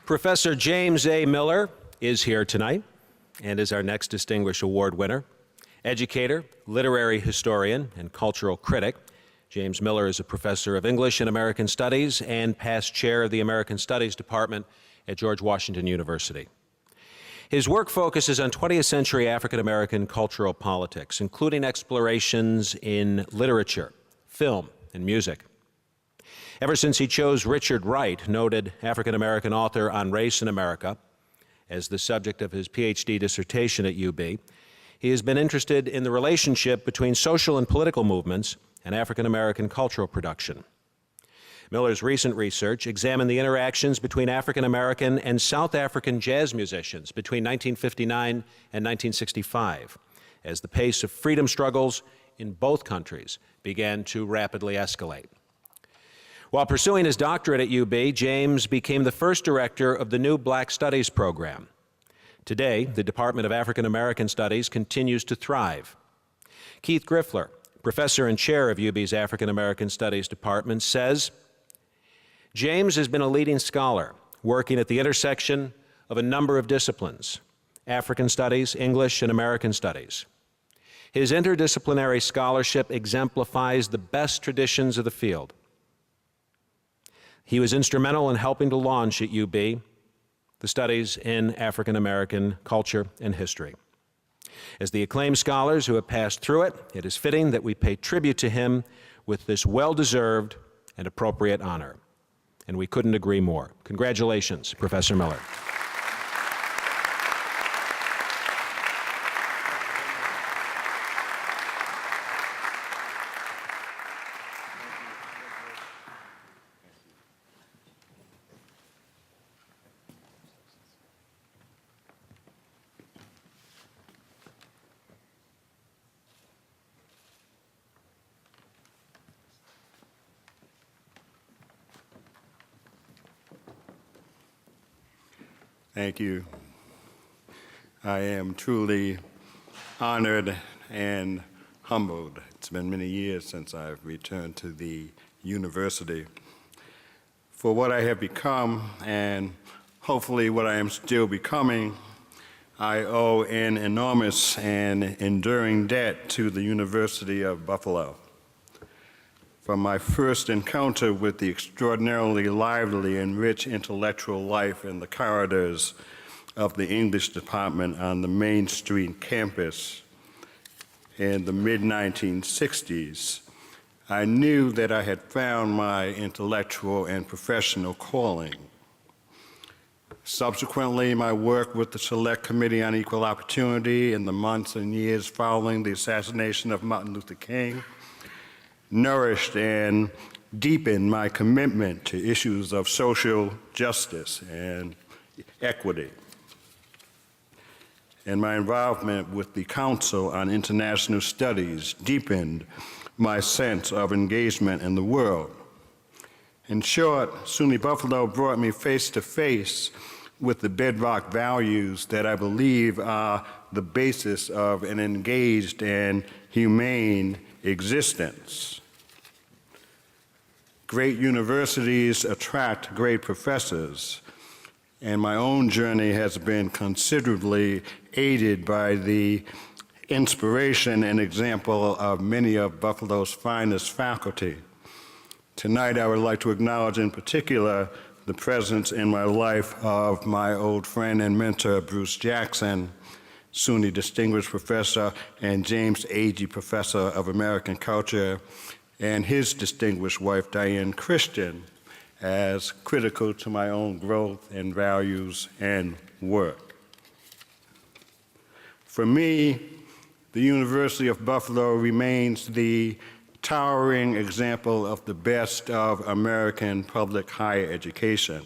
Professor James A. Miller is here tonight and is our next distinguished award winner. Educator, literary historian, and cultural critic, James Miller is a professor of English and American Studies and past chair of the American Studies Department at George Washington University. His work focuses on 20th century African American cultural politics, including explorations in literature, film, and music. Ever since he chose Richard Wright, noted African American author on race in America, as the subject of his PhD dissertation at UB, he has been interested in the relationship between social and political movements and African American cultural production. Miller's recent research examined the interactions between African American and South African jazz musicians between 1959 and 1965, as the pace of freedom struggles in both countries began to rapidly escalate. While pursuing his doctorate at UB, James became the first director of the new Black Studies program. Today, the Department of African American Studies continues to thrive. Keith Griffler, professor and chair of UB's African American Studies Department, says, James has been a leading scholar, working at the intersection of a number of disciplines, African Studies, English, and American Studies. His interdisciplinary scholarship exemplifies the best traditions of the field. He was instrumental in helping to launch at UB the studies in African American culture and history. As the acclaimed scholars who have passed through it, it is fitting that we pay tribute to him with this well-deserved and appropriate honor. And we couldn't agree more. Congratulations, Professor Miller. Thank you. I am truly honored and humbled. It's been many years since I've returned to the university. For what I have become, and hopefully what I am still becoming, I owe an enormous and enduring debt to the University of Buffalo. From my first encounter with the extraordinarily lively and rich intellectual life in the corridors of the English department on the Main Street campus in the mid-1960s, I knew that I had found my intellectual and professional calling. Subsequently, my work with the Select Committee on Equal Opportunity in the months and years following the assassination of Martin Luther King nourished and deepened my commitment to issues of social justice and equity. And my involvement with the Council on International Studies deepened my sense of engagement in the world. In short, SUNY Buffalo brought me face to face with the bedrock values that I believe are the basis of an engaged and humane existence. Great universities attract great professors, and my own journey has been considerably aided by the inspiration and example of many of Buffalo's finest faculty. Tonight, I would like to acknowledge in particular the presence in my life of my old friend and mentor, Bruce Jackson, SUNY Distinguished Professor, and James Agee Professor of American Culture, and his distinguished wife, Diane Christian, as critical to my own growth and values and work. For me, the University of Buffalo remains the towering example of the best of American public higher education,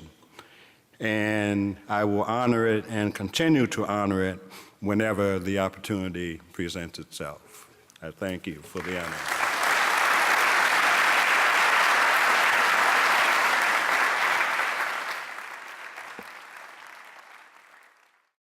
and I will honor it and continue to honor it whenever the opportunity presents itself. I thank you for the honor.